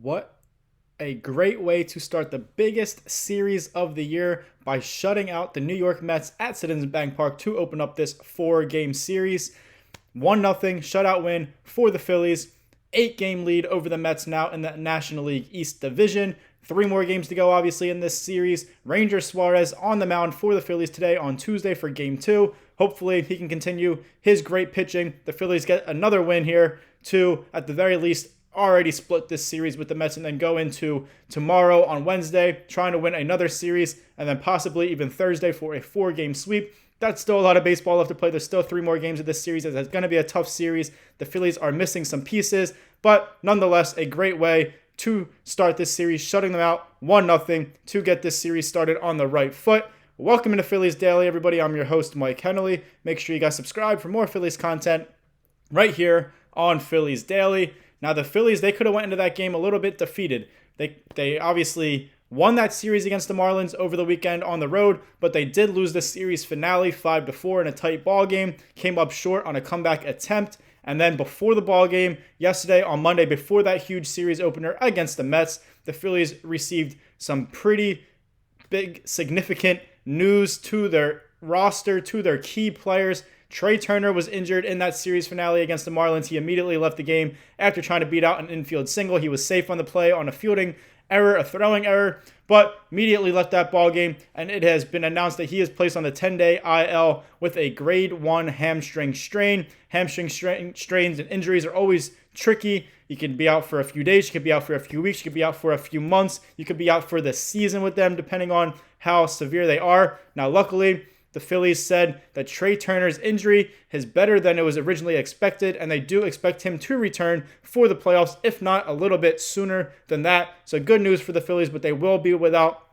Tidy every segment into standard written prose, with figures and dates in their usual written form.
What a great way to start the biggest series of the year by shutting out the New York Mets at Citizens Bank Park to open up this 4-game series. 1-0 shutout win for the Phillies. 8-game lead over the Mets now in the National League East Division. 3 more games to go, obviously, in this series. Ranger Suarez on the mound for the Phillies today on Tuesday for Game 2. Hopefully, he can continue his great pitching. The Phillies get another win here to, at the very least, already split this series with the Mets and then go into tomorrow on Wednesday trying to win another series and then possibly even Thursday for a 4-game sweep. That's still a lot of baseball left to play. There's still 3 more games of this series. It's going to be a tough series. The Phillies are missing some pieces, but nonetheless, a great way to start this series, shutting them out 1-0 to get this series started on the right foot. Welcome to Phillies Daily, everybody. I'm your host, Mike Hennelly. Make sure you guys subscribe for more Phillies content right here on Phillies Daily. Now, the Phillies, they could have went into that game a little bit defeated. They obviously won that series against the Marlins over the weekend on the road, but they did lose the series finale 5-4 in a tight ball game, came up short on a comeback attempt, and then before the ball game yesterday on Monday, before that huge series opener against the Mets, the Phillies received some pretty big, significant news to their roster, to their key players. Trey Turner was injured in that series finale against the Marlins. He immediately left the game after trying to beat out an infield single. He was safe on the play on a fielding error, a throwing error, but immediately left that ball game, and it has been announced that he is placed on the 10-day IL with a grade 1 hamstring strain. Strains and injuries are always tricky. You can be out for a few days, you could be out for a few weeks, you could be out for a few months, you could be out for the season with them, depending on how severe they are. Now, luckily, the Phillies said that Trey Turner's injury is better than it was originally expected, and they do expect him to return for the playoffs, if not a little bit sooner than that. So good news for the Phillies, but they will be without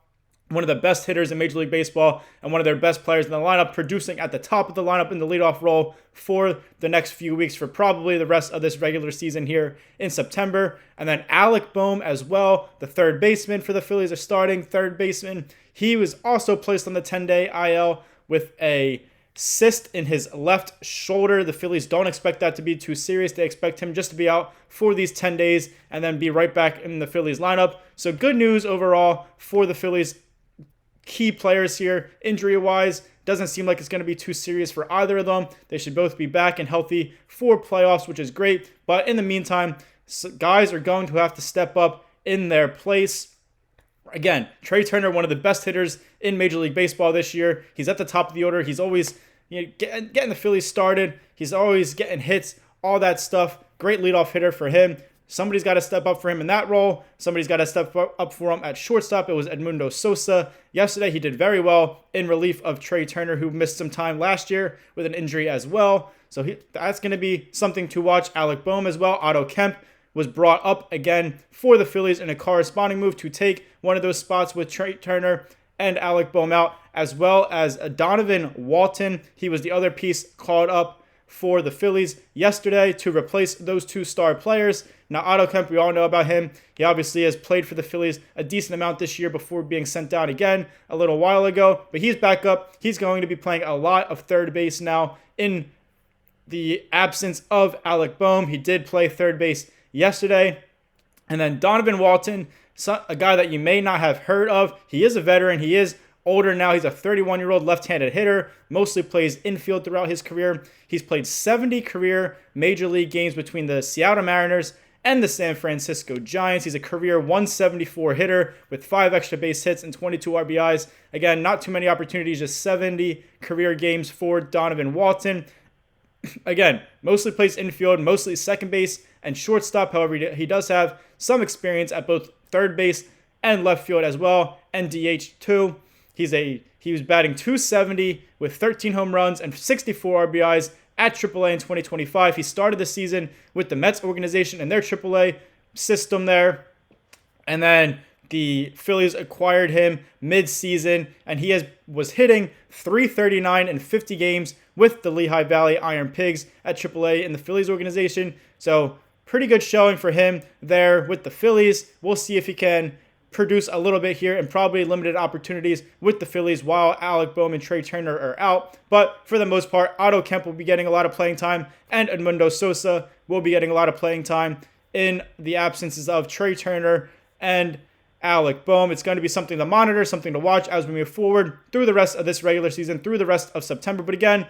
one of the best hitters in Major League Baseball and one of their best players in the lineup, producing at the top of the lineup in the leadoff role for the next few weeks, for probably the rest of this regular season here in September. And then Alec Bohm as well, the third baseman for the Phillies, are starting third baseman. He was also placed on the 10-day IL with a cyst in his left shoulder. The Phillies don't expect that to be too serious. They expect him just to be out for these 10 days and then be right back in the Phillies lineup. So good news overall for the Phillies key players here. Injury-wise, doesn't seem like it's going to be too serious for either of them. They should both be back and healthy for playoffs, which is great. But in the meantime, guys are going to have to step up in their place. Again, Trey Turner, one of the best hitters in Major League Baseball this year. He's at the top of the order. He's always getting the Phillies started. He's always getting hits, all that stuff. Great leadoff hitter for him. Somebody's got to step up for him in that role. Somebody's got to step up for him at shortstop. It was Edmundo Sosa. Yesterday, he did very well in relief of Trey Turner, who missed some time last year with an injury as well. So that's going to be something to watch. Alec Bohm as well. Otto Kemp was brought up again for the Phillies in a corresponding move to take one of those spots with Trey Turner and Alec Bohm out, as well as Donovan Walton. He was the other piece called up for the Phillies yesterday to replace those 2 star players. Now, Otto Kemp, we all know about him. He obviously has played for the Phillies a decent amount this year before being sent down again a little while ago, but he's back up. He's going to be playing a lot of third base now in the absence of Alec Bohm. He did play third base yesterday. And then Donovan Walton, a guy that you may not have heard of. He is a veteran. He is older now. He's a 31-year-old left-handed hitter, mostly plays infield throughout his career. He's played 70 career Major League games between the Seattle Mariners and the San Francisco Giants. He's a career 174 hitter with 5 extra base hits and 22 RBIs. Again, not too many opportunities, just 70 career games for Donovan Walton. Again, mostly plays infield, mostly second base and shortstop. However, he does have some experience at both third base and left field as well, and DH too. He was batting .270 with 13 home runs and 64 RBIs at AAA in 2025. He started the season with the Mets organization and their AAA system there, and then the Phillies acquired him mid-season, and he was hitting .339 in 50 games with the Lehigh Valley Iron Pigs at AAA in the Phillies organization. So pretty good showing for him there with the Phillies. We'll see if he can produce a little bit here and probably limited opportunities with the Phillies while Alec Bohm and Trey Turner are out. But for the most part, Otto Kemp will be getting a lot of playing time, and Edmundo Sosa will be getting a lot of playing time in the absences of Trey Turner and Alec Boehm. It's going to be something to monitor, something to watch as we move forward through the rest of this regular season, through the rest of September. But again,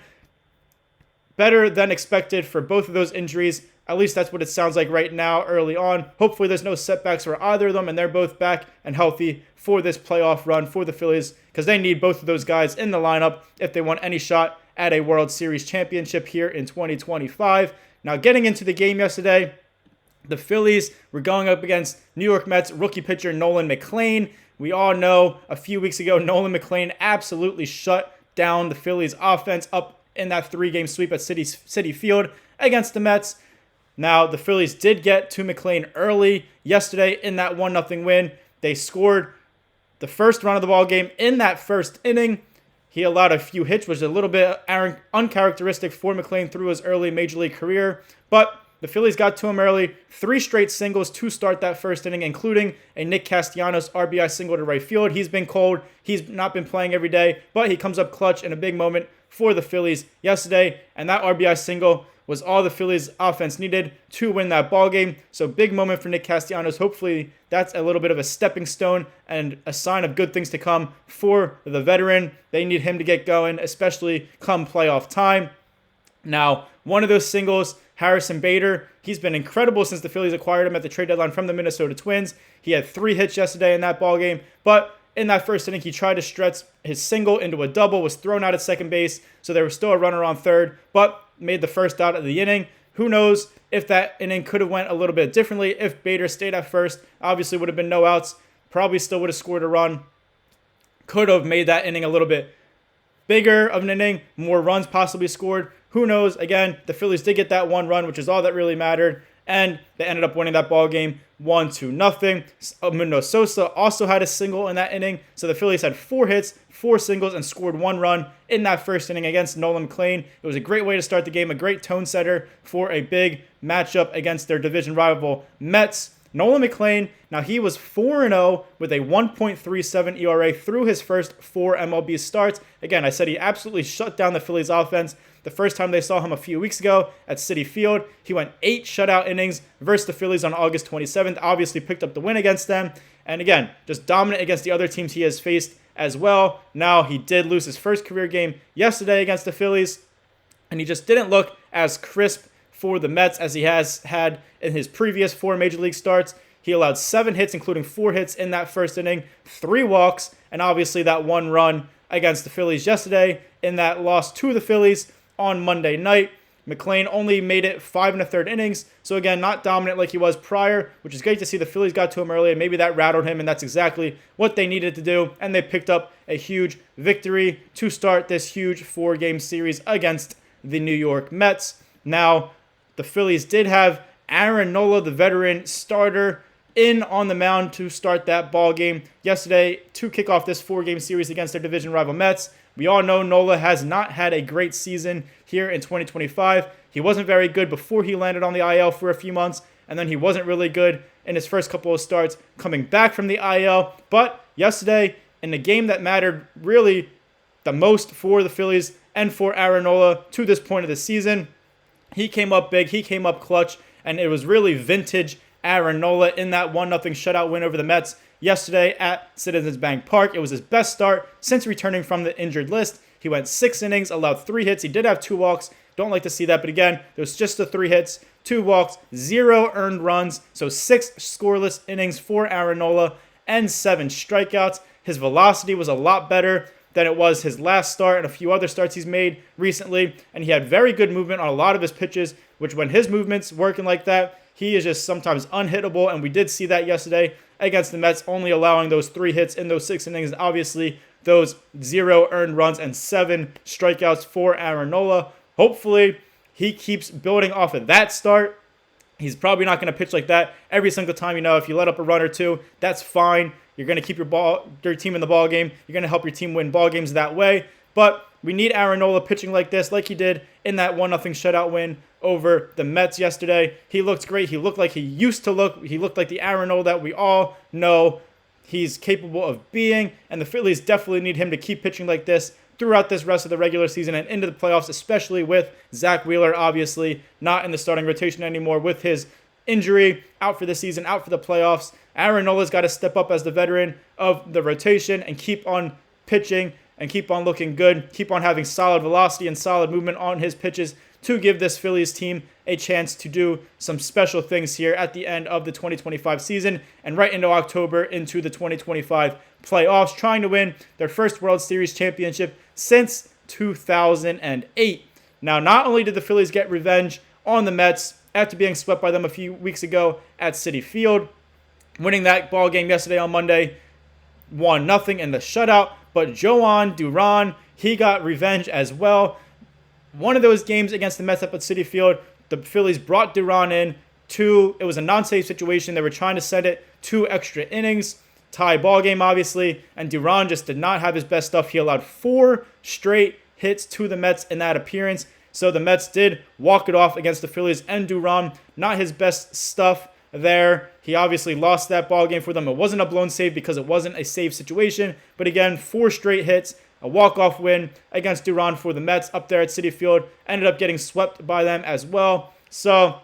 better than expected for both of those injuries. At least that's what it sounds like right now early on. Hopefully there's no setbacks for either of them and they're both back and healthy for this playoff run for the Phillies, because they need both of those guys in the lineup if they want any shot at a World Series championship here in 2025. Now, getting into the game yesterday, the Phillies were going up against New York Mets rookie pitcher Nolan McLean. We all know a few weeks ago, Nolan McLean absolutely shut down the Phillies offense up in that 3-game sweep at Citi Field against the Mets. Now, the Phillies did get to McLean early yesterday in that 1-0 win. They scored the first run of the ball game in that first inning. He allowed a few hits, which is a little bit uncharacteristic for McLean through his early Major League career. But the Phillies got to him early. 3 straight singles to start that first inning, including a Nick Castellanos RBI single to right field. He's been cold. He's not been playing every day, but he comes up clutch in a big moment for the Phillies yesterday. And that RBI single was all the Phillies offense needed to win that ball game. So big moment for Nick Castellanos. Hopefully that's a little bit of a stepping stone and a sign of good things to come for the veteran. They need him to get going, especially come playoff time. Now, one of those singles, Harrison Bader, he's been incredible since the Phillies acquired him at the trade deadline from the Minnesota Twins. He had 3 hits yesterday in that ball game, but in that first inning, he tried to stretch his single into a double, was thrown out at second base, so there was still a runner on third, but made the first out of the inning. Who knows if that inning could have went a little bit differently if Bader stayed at first. Obviously would have been no outs, probably still would have scored a run. Could have made that inning a little bit bigger of an inning, more runs possibly scored. Who knows? Again, the Phillies did get that 1 run, which is all that really mattered, and they ended up winning that ball game 1-0. Mundo Sosa also had a single in that inning, so the Phillies had 4 hits, 4 singles, and scored 1 run in that first inning against Nolan McLean. It was a great way to start the game, a great tone setter for a big matchup against their division rival Mets. Nolan McLean, now he was 4-0 with a 1.37 ERA through his first 4 MLB starts. Again, I said he absolutely shut down the Phillies offense. The first time they saw him a few weeks ago at Citi Field, he went 8 shutout innings versus the Phillies on August 27th. Obviously picked up the win against them. And again, just dominant against the other teams he has faced as well. Now, he did lose his first career game yesterday against the Phillies, and he just didn't look as crisp for the Mets as he has had in his previous 4 Major League starts. He allowed 7 hits, including 4 hits in that first inning, 3 walks, and obviously that 1 run against the Phillies yesterday in that loss to the Phillies on Monday night. McLean only made it 5 1/3 innings, so again, not dominant like he was prior, which is great to see. The Phillies got to him early, and maybe that rattled him, and that's exactly what they needed to do, and they picked up a huge victory to start this huge 4-game series against the New York Mets. Now, the Phillies did have Aaron Nola, the veteran starter, in on the mound to start that ball game yesterday to kick off this 4-game series against their division rival Mets. We all know Nola has not had a great season here in 2025. He wasn't very good before he landed on the IL for a few months, and then he wasn't really good in his first couple of starts coming back from the IL. But yesterday, in the game that mattered really the most for the Phillies and for Aaron Nola to this point of the season, he came up big, he came up clutch, and it was really vintage Aaron Nola in that 1-0 shutout win over the Mets yesterday at Citizens Bank Park. It was his best start since returning from the injured list. He went 6 innings, allowed 3 hits. He did have 2 walks. Don't like to see that, but again, there was just the 3 hits, 2 walks, 0 earned runs. So 6 scoreless innings for Aaron Nola and 7 strikeouts. His velocity was a lot better than it was his last start and a few other starts he's made recently. And he had very good movement on a lot of his pitches, which when his movement's working like that, he is just sometimes unhittable, and we did see that yesterday against the Mets, only allowing those 3 hits in those 6 innings, and obviously those 0 earned runs and 7 strikeouts for Aaron Nola. Hopefully, he keeps building off of that start. He's probably not going to pitch like that every single time. If you let up a run or 2, that's fine. You're going to keep your team in the ball game. You're going to help your team win ball games that way. But we need Aaron Nola pitching like this, like he did in that 1-0 shutout win over the Mets yesterday. He looked great. He looked like he used to look. He looked like the Aaron Nola that we all know he's capable of being. And the Phillies definitely need him to keep pitching like this throughout this rest of the regular season and into the playoffs, especially with Zach Wheeler, obviously not in the starting rotation anymore with his injury, out for the season, out for the playoffs. Aaron Nola's got to step up as the veteran of the rotation and keep on pitching and keep on looking good, keep on having solid velocity and solid movement on his pitches to give this Phillies team a chance to do some special things here at the end of the 2025 season and right into October into the 2025 playoffs, trying to win their first World Series championship since 2008. Now, not only did the Phillies get revenge on the Mets after being swept by them a few weeks ago at Citi Field, winning that ball game yesterday on Monday, 1-0 in the shutout, but Jhoan Duran, he got revenge as well. One of those games against the Mets up at Citi Field, the Phillies brought Duran in it was a non-save situation. They were trying to send it 2 extra innings, tie ball game obviously, and Duran just did not have his best stuff. He allowed 4 straight hits to the Mets in that appearance. So the Mets did walk it off against the Phillies, and Duran, not his best stuff there. He obviously lost that ball game for them. It wasn't a blown save because it wasn't a save situation. But again, 4 straight hits, a walk-off win against Duran for the Mets up there at Citi Field. Ended up getting swept by them as well. So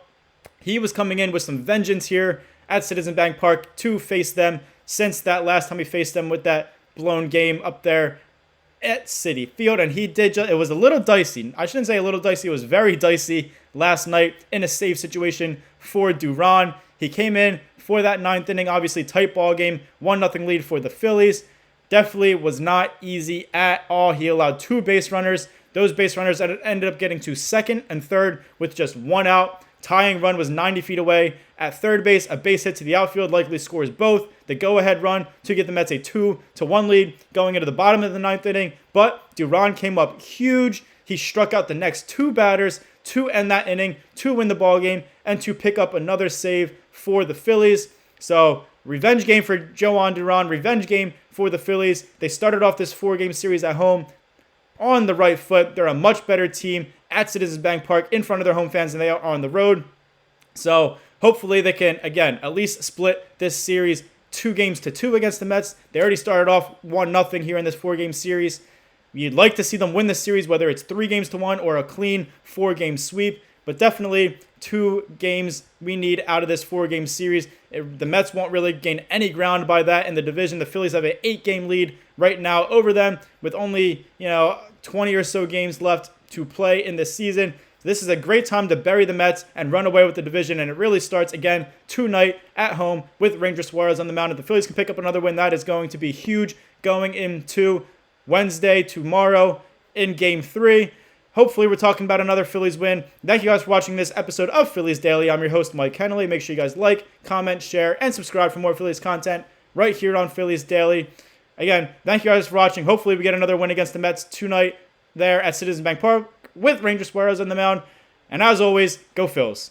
he was coming in with some vengeance here at Citizens Bank Park to face them since that last time he faced them with that blown game up there at Citi Field. And he did it was a little dicey. I shouldn't say a little dicey. It was very dicey last night in a save situation for Duran. He came in for that 9th inning, obviously tight ball game, 1-0 lead for the Phillies. Definitely was not easy at all. He allowed 2 base runners. Those base runners ended up getting to second and third with just 1 out. Tying run was 90 feet away. At third base, a base hit to the outfield likely scores both. The go-ahead run to get the Mets a 2-1 lead going into the bottom of the 9th inning. But Duran came up huge. He struck out the next 2 batters to end that inning, to win the ball game, and to pick up another save for the Phillies. So, revenge game for Jhoan Duran, revenge game for the Phillies. They started off this 4-game series at home on the right foot. They're a much better team at Citizens Bank Park in front of their home fans than they are on the road. So, hopefully they can, again, at least split this series 2-2 against the Mets. They already started off 1-0 here in this 4-game series. You'd like to see them win the series, whether it's 3-1 or a clean 4-game sweep. But definitely 2 games we need out of this 4-game series. The Mets won't really gain any ground by that in the division. The Phillies have an 8-game lead right now over them with only 20 or so games left to play in this season. This is a great time to bury the Mets and run away with the division, and it really starts again tonight at home with Ranger Suarez on the mound. If the Phillies can pick up another win, that is going to be huge going into Wednesday, tomorrow, in Game 3. Hopefully, we're talking about another Phillies win. Thank you guys for watching this episode of Phillies Daily. I'm your host, Mike Kennelly. Make sure you guys like, comment, share, and subscribe for more Phillies content right here on Phillies Daily. Again, thank you guys for watching. Hopefully, we get another win against the Mets tonight there at Citizens Bank Park with Ranger Suarez on the mound. And as always, go Phils.